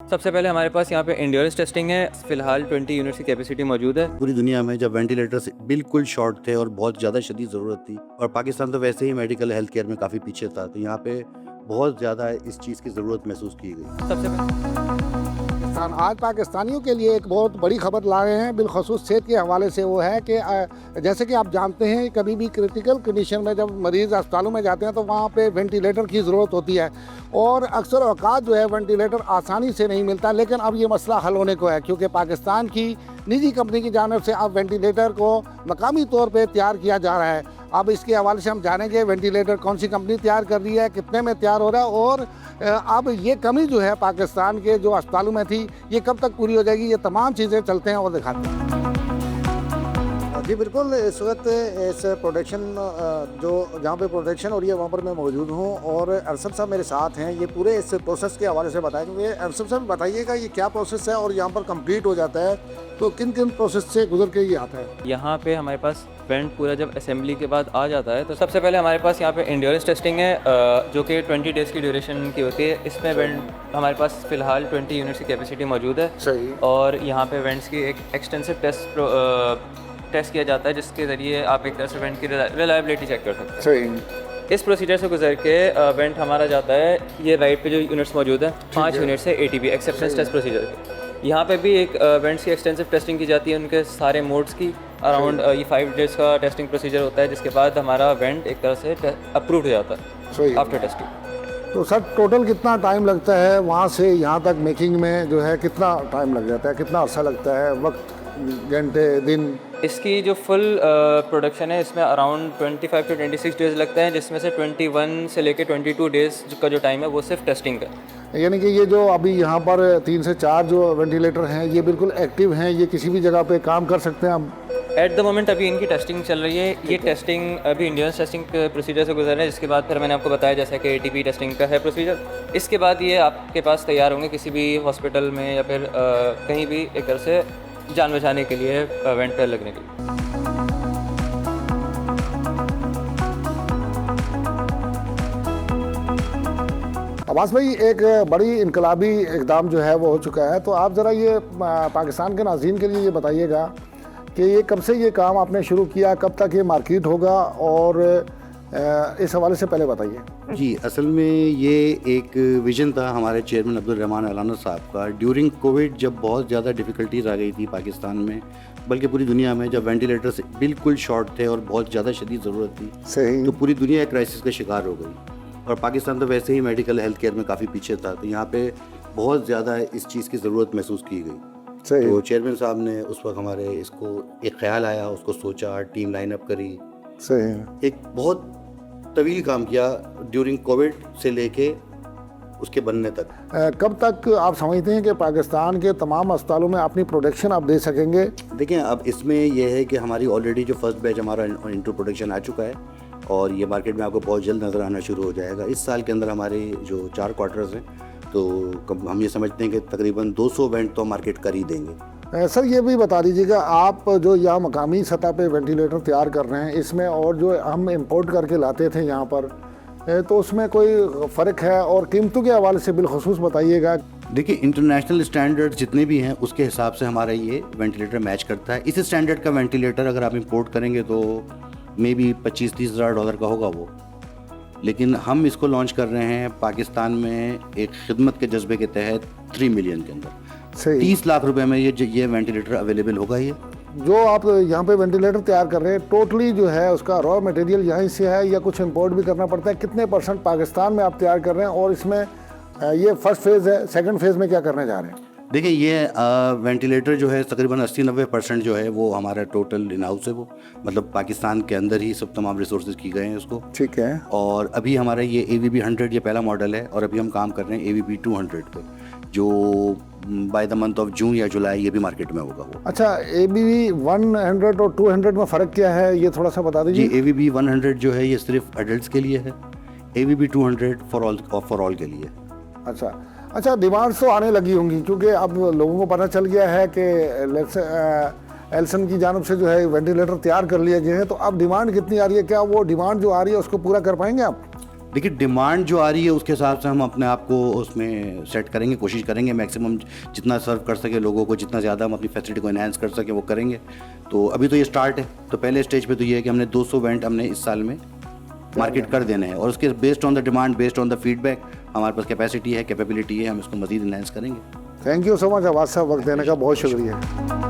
सबसे पहले हमारे पास यहाँ पे एंड्योरेंस टेस्टिंग है। फिलहाल 20 यूनिट्स की कैपेसिटी मौजूद है। पूरी दुनिया में जब वेंटिलेटर्स बिल्कुल शॉर्ट थे और बहुत ज़्यादा शदीद ज़रूरत थी, और पाकिस्तान तो वैसे ही मेडिकल हेल्थ केयर में काफ़ी पीछे था, तो यहाँ पे बहुत ज़्यादा इस चीज़ की ज़रूरत महसूस की गई। सबसे पहले आज पाकिस्तानियों के लिए एक बहुत बड़ी खबर ला रहे हैं, बिलखसूस सेहत के हवाले से। वो है कि जैसे कि आप जानते हैं, कभी भी क्रिटिकल कंडीशन में जब मरीज़ अस्पतालों में जाते हैं तो वहाँ पे वेंटिलेटर की ज़रूरत होती है, और अक्सर औकात जो है वेंटिलेटर आसानी से नहीं मिलता। लेकिन अब ये मसला हल होने को है, क्योंकि पाकिस्तान की निजी कंपनी की जानिब से अब वेंटिलेटर को मकामी तौर पर तैयार किया जा रहा है। अब इसके हवाले से हम जानेंगे वेंटिलेटर कौन सी कंपनी तैयार कर रही है, कितने में तैयार हो रहा है, और अब ये कमी जो है पाकिस्तान के जो अस्पतालों में थी, ये कब तक पूरी हो जाएगी। ये तमाम चीज़ें चलते हैं और दिखाते हैं। जी बिल्कुल, इस वक्त इस प्रोडक्शन जो जहाँ पे प्रोडक्शन हो रही है वहाँ पर मैं मौजूद हूँ, और अरशद साहब मेरे साथ हैं। ये पूरे इस प्रोसेस के हवाले से बताएंगे। अरशद साहब बताइएगा, ये क्या प्रोसेस है और यहाँ पर कंप्लीट हो जाता है तो किन किन प्रोसेस से गुजर के ये आता है। यहाँ पे हमारे पास वेंट पूरा जब असेंबली के बाद आ जाता है तो सबसे पहले हमारे पास यहाँ पे एंड्योरेंस टेस्टिंग है, जो कि 20 डेज़ की ड्यूरेशन की होती है। इसमें वेंट हमारे पास फ़िलहाल 20 यूनिट्स की कैपेसिटी मौजूद है। सही। और यहाँ पे वेंट्स की एक एक्सटेंसिव टेस्ट किया जाता है, जिसके ज़रिए आप एक तरह से वेंट की रिलायबिलिटी चेक कर सकते हैं। सही। इस प्रोसीजर से गुजर के वेंट हमारा जाता है, ये राइट पे जो यूनिट्स मौजूद हैं 5 यूनिट्स है ATP एक्सेप्टेंस टेस्ट प्रोसीजर। यहाँ पे भी एक वेंट्स की एक्सटेंसिव टेस्टिंग की जाती है, उनके सारे मोड्स की। अराउंड ये 5 डेज़ का टेस्टिंग प्रोसीजर होता है, जिसके बाद हमारा वेंट एक तरह से अप्रूव हो जाता है आफ्टर टेस्टिंग। तो सर टोटल कितना टाइम लगता है वहाँ से यहाँ तक मेकिंग में, जो है कितना टाइम लग जाता है, कितना अर्सा लगता है, वक्त, घंटे, दिन? इसकी जो फुल प्रोडक्शन है, इसमें अराउंड 25 to 26 डेज़ लगते हैं, जिसमें से 21 से लेके 22 डेज़ का जो टाइम है वो सिर्फ टेस्टिंग का। यानी कि ये जो अभी यहाँ पर 3 से 4 जो वेंटिलेटर हैं, ये बिल्कुल एक्टिव हैं, ये किसी भी जगह पे काम कर सकते हैं अब? एट द मोमेंट अभी इनकी टेस्टिंग चल रही है। ये टेस्टिंग अभी इंडियन टेस्टिंग प्रोसीजर से गुजर रहे हैं, जिसके बाद फिर मैंने आपको बताया जैसा कि ATP टेस्टिंग का है प्रोसीजर। इसके बाद ये आपके पास तैयार होंगे किसी भी हॉस्पिटल में या फिर कहीं भी एक तरह से जान बचाने के लिए, वेंट पर लगने के लिए। अब्बास भाई, एक बड़ी इनकलाबी इकदाम जो है वो हो चुका है, तो आप ज़रा ये पाकिस्तान के नाज़रीन के लिए ये बताइएगा कि ये कब से ये काम आपने शुरू किया, कब तक ये मार्केट होगा, और इस हवाले से पहले बताइए। जी, असल में ये एक विज़न था हमारे चेयरमैन अब्दुल रहमान अलाना साहब का ड्यूरिंग कोविड, जब बहुत ज़्यादा डिफ़िकल्टीज़ आ गई थी पाकिस्तान में, बल्कि पूरी दुनिया में, जब वेंटिलेटर्स बिल्कुल शॉर्ट थे और बहुत ज़्यादा शदीद ज़रूरत थी। सही। तो पूरी दुनिया एक क्राइसिस का शिकार हो गई, और पाकिस्तान तो वैसे ही मेडिकल हेल्थ केयर में काफ़ी पीछे था, तो यहाँ पे बहुत ज़्यादा इस चीज़ की ज़रूरत महसूस की गई। सही। तो चेयरमैन साहब ने उस वक्त हमारे इसको एक ख्याल आया, उसको सोचा, टीम लाइन अप करी। सही। एक बहुत तवील काम किया ड्यूरिंग कोविड से लेके उसके बनने तक। कब तक आप समझते हैं कि पाकिस्तान के तमाम अस्पतालों में अपनी प्रोडक्शन आप दे सकेंगे? देखिए, अब इसमें यह है कि हमारी ऑलरेडी जो फर्स्ट बैच हमारा इंटू प्रोडक्शन आ चुका है, और ये मार्केट में आपको बहुत जल्द नज़र आना शुरू हो जाएगा। इस साल के अंदर हमारे जो 4 क्वार्टर्स हैं, तो हम ये समझते हैं कि तकरीबन 200 वेंट तो मार्केट कर ही देंगे। सर ये भी बता दीजिएगा, आप जो यहाँ मकामी सतह पे वेंटिलेटर तैयार कर रहे हैं, इसमें और जो हम इंपोर्ट करके लाते थे यहाँ पर, तो उसमें कोई फ़र्क है? और कीमतों के हवाले से बिलखसूस बताइएगा। देखिए, इंटरनेशनल स्टैंडर्ड जितने भी हैं उसके हिसाब से हमारा ये वेंटिलेटर मैच करता है। इस स्टैंडर्ड का वेंटिलेटर अगर आप इंपोर्ट करेंगे तो मे बी 25-30 हज़ार डॉलर का होगा वो, लेकिन हम इसको लॉन्च कर रहे हैं पाकिस्तान में एक खिदमत के जज्बे के तहत 3 मिलियन के अंदर। सही। 30 लाख रुपए में ये वेंटिलेटर अवेलेबल होगा। ये जो आप यहाँ पे वेंटिलेटर तैयार कर रहे हैं, टोटली जो है उसका रॉ मटेरियल यहीं से है या कुछ इंपोर्ट भी करना पड़ता है? कितने % पाकिस्तान में आप तैयार कर रहे हैं, और इसमें ये फर्स्ट फेज़ है, सेकंड फेज़ में क्या करने जा रहे हैं? देखिए, ये वेंटिलेटर जो है तकरीबन 80-90% जो है वो हमारा टोटल इन हाउस है, वो मतलब पाकिस्तान के अंदर ही सब तमाम रिसोर्सेज की गए हैं उसको। ठीक है। और अभी हमारा ये AVB 100 ये पहला मॉडल है, और अभी हम काम कर रहे हैं AVB 200 पे, जो by the month of June या जुलाई ये भी मार्केट में होगा वो। अच्छा, AVB 100 और 200 में फ़र्क क्या है, ये थोड़ा सा बता दीजिए। जी, AVB 100 जो है ये सिर्फ एडल्ट्स के लिए है, AVB 200 फॉर ऑल के लिए। अच्छा, डिमांड्स तो आने लगी होंगी, क्योंकि अब लोगों को पता चल गया है कि एल्सन की जानिब से जो है वेंटिलेटर तैयार कर लिए गए हैं, तो अब डिमांड कितनी आ रही है? क्या वो डिमांड जो आ रही है उसको पूरा कर पाएंगे आप? देखिए डिमांड जो आ रही है उसके हिसाब से हम अपने आप को उसमें सेट करेंगे, कोशिश करेंगे मैक्सिमम जितना सर्व कर सके लोगों को, जितना ज़्यादा हम अपनी फैसिलिटी को एनहांस कर सके वो करेंगे। तो अभी तो ये स्टार्ट है, तो पहले स्टेज पे तो ये है कि हमने 200 वेंट हमने इस साल में मार्केट कर देने हैं और उसके based on the demand, based on the feedback हमारे पास कैपेसिटी है, कैपेबिलिटी है, हम इसको मज़ीद एनहांस करेंगे। Thank you so much Abbas साहब, वक्त देने का बहुत शुक्रिया।